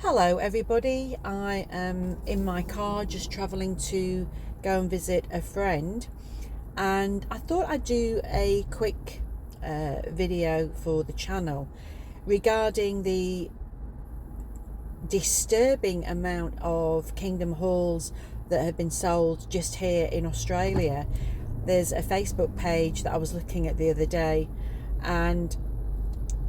Hello everybody, I am in my car just travelling to go and visit a friend, and I thought I'd do a quick video for the channel regarding the disturbing amount of kingdom halls that have been sold just here in Australia. There's a Facebook page that I was looking at the other day, and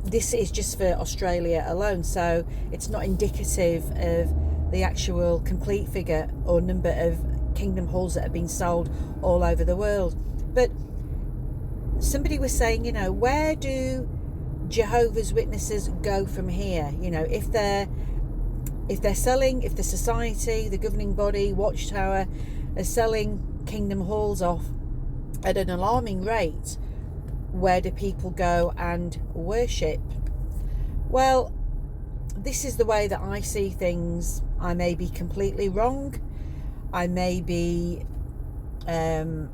this is just for Australia alone, so it's not indicative of the actual complete figure or number of kingdom halls that have been sold all over the world. But somebody was saying, where do Jehovah's Witnesses go from here? If the society, the governing body, Watchtower, are selling kingdom halls off at an alarming rate, where do people go and worship? Well, this is the way that I see things. I may be completely wrong. I may be way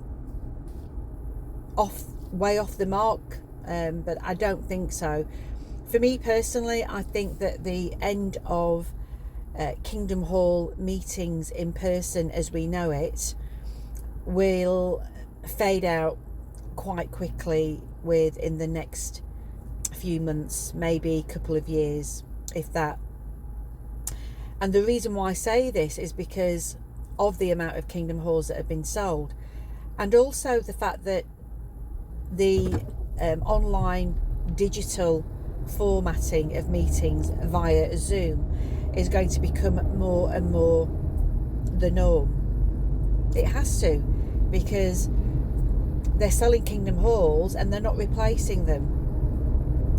off the mark, but I don't think so. For me personally, I think that the end of Kingdom Hall meetings in person as we know it will fade out quite quickly within the next few months, maybe a couple of years, if that. And the reason why I say this is because of the amount of kingdom halls that have been sold, and also the fact that the online digital formatting of meetings via Zoom is going to become more and more the norm. It has to, because they're selling kingdom halls and they're not replacing them.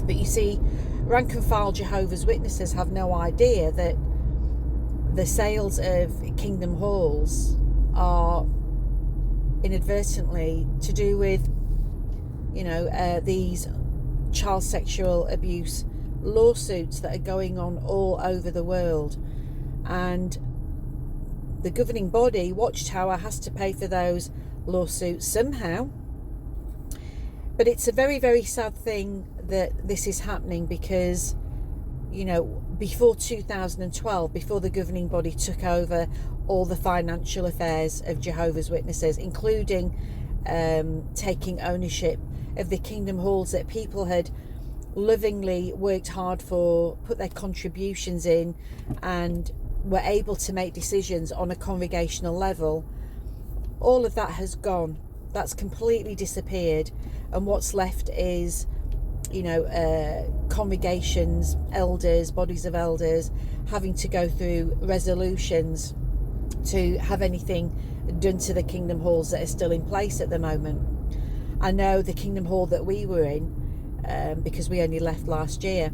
But you see, rank and file Jehovah's Witnesses have no idea that the sales of kingdom halls are inadvertently to do with, these child sexual abuse lawsuits that are going on all over the world. And the governing body, Watchtower, has to pay for those lawsuits somehow. But it's a very, very sad thing that this is happening, because before 2012, before the governing body took over all the financial affairs of Jehovah's Witnesses, including taking ownership of the kingdom halls that people had lovingly worked hard for, put their contributions in, and were able to make decisions on a congregational level, all of that has gone. That's completely disappeared, and what's left is congregations, elders, bodies of elders having to go through resolutions to have anything done to the kingdom halls that are still in place at the moment. I know the kingdom hall that we were in, because we only left last year,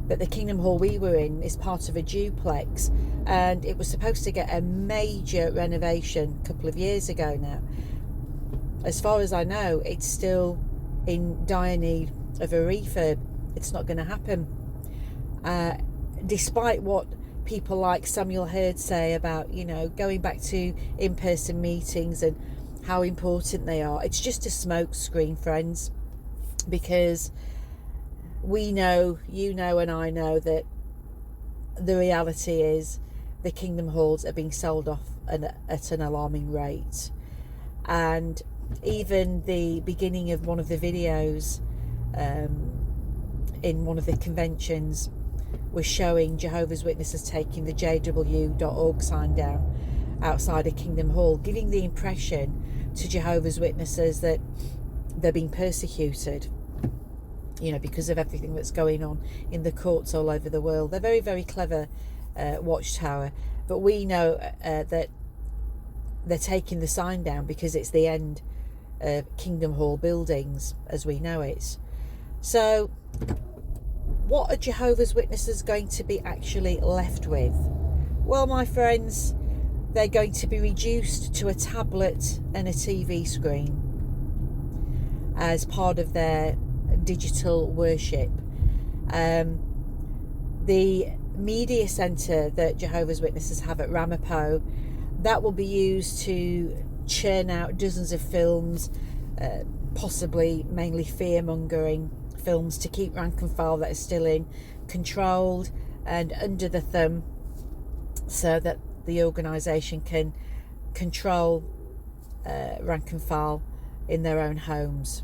but the kingdom hall we were in is part of a duplex, and it was supposed to get a major renovation a couple of years ago now. As far as I know, it's still in dire need of a refurb. It's not going to happen. Despite what people like Samuel Hurd say about, going back to in-person meetings and how important they are, it's just a smoke screen, friends, because we know, and I know that the reality is the kingdom halls are being sold off at an alarming rate. And even the beginning of one of the videos in one of the conventions was showing Jehovah's Witnesses taking the jw.org sign down outside a kingdom hall, giving the impression to Jehovah's Witnesses that they're being persecuted, because of everything that's going on in the courts all over the world. They're very, very clever, Watchtower, but we know that they're taking the sign down because it's the end of Kingdom Hall buildings as we know it. So what are Jehovah's Witnesses going to be actually left with? Well, my friends, they're going to be reduced to a tablet and a TV screen as part of their digital worship. The media centre that Jehovah's Witnesses have at Ramapo, that will be used to churn out dozens of films, possibly mainly fear-mongering films, to keep rank and file that are still in controlled and under the thumb so that the organisation can control rank and file in their own homes.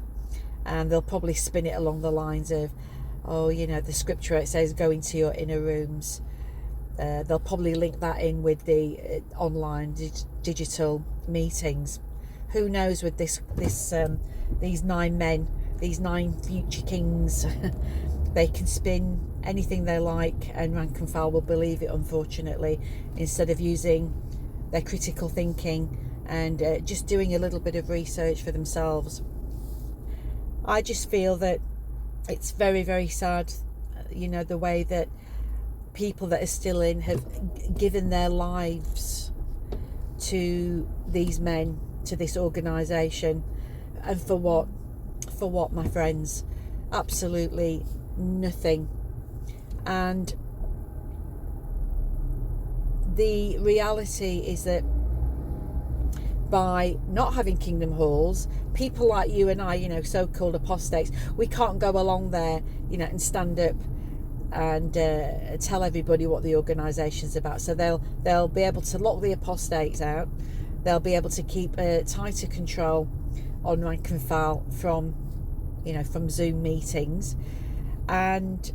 And they'll probably spin it along the lines of, oh, you know, the scripture, it says go into your inner rooms. They'll probably link that in with the online digital meetings. Who knows with these 9 men, these 9 future kings, they can spin anything they like, and rank and file will believe it, unfortunately, instead of using their critical thinking and just doing a little bit of research for themselves. I just feel that it's very, very sad, you know, the way that people that are still in have given their lives to these men, to this organisation. And for what? For what, my friends? Absolutely nothing. And the reality is that by not having kingdom halls, people like you and I, you know, so-called apostates, we can't go along there, you know, and stand up and tell everybody what the organisation's about. So they'll be able to lock the apostates out. They'll be able to keep a tighter control on rank and file from, you know, from Zoom meetings, and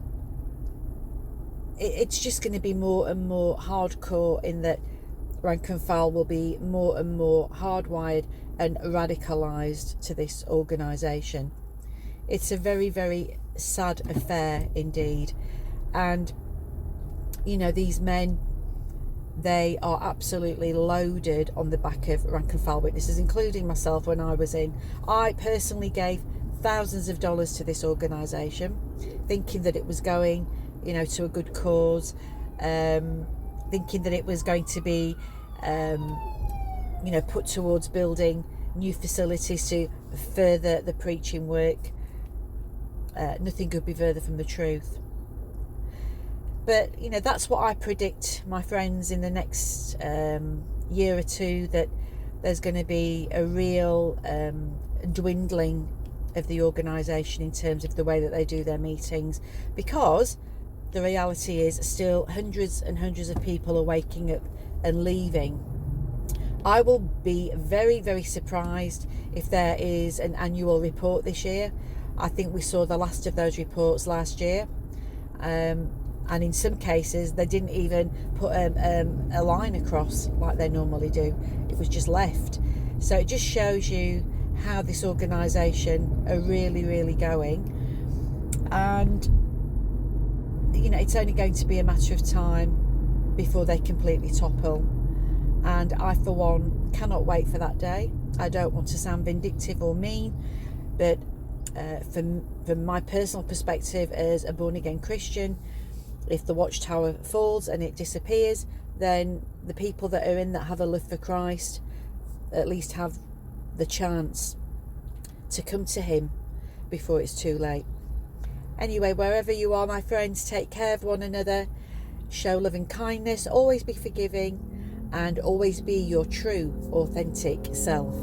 it's just going to be more and more hardcore, in that rank and file will be more and more hardwired and radicalised to this organisation. It's a very, very sad affair indeed. And, you know, these men, they are absolutely loaded on the back of rank and file witnesses, including myself when I was in. I personally gave thousands of dollars to this organisation, thinking that it was going, you know, to a good cause, thinking that it was going to be, you know, put towards building new facilities to further the preaching work. Nothing could be further from the truth. But, you know, that's what I predict, my friends, in the next year or two, that there's going to be a real dwindling of the organisation in terms of the way that they do their meetings, because the reality is still hundreds and hundreds of people are waking up and leaving. I will be very, very surprised if there is an annual report this year. I think we saw the last of those reports last year. And in some cases, they didn't even put a line across like they normally do. It was just left. So it just shows you how this organisation are really, really going. And, you know, it's only going to be a matter of time before they completely topple. And I, for one, cannot wait for that day. I don't want to sound vindictive or mean, but from my personal perspective as a born-again Christian, if the watchtower falls and it disappears, then the people that are in that have a love for Christ at least have the chance to come to him before it's too late. Anyway, wherever you are, my friends, take care of one another, show love and kindness, always be forgiving, and always be your true, authentic self.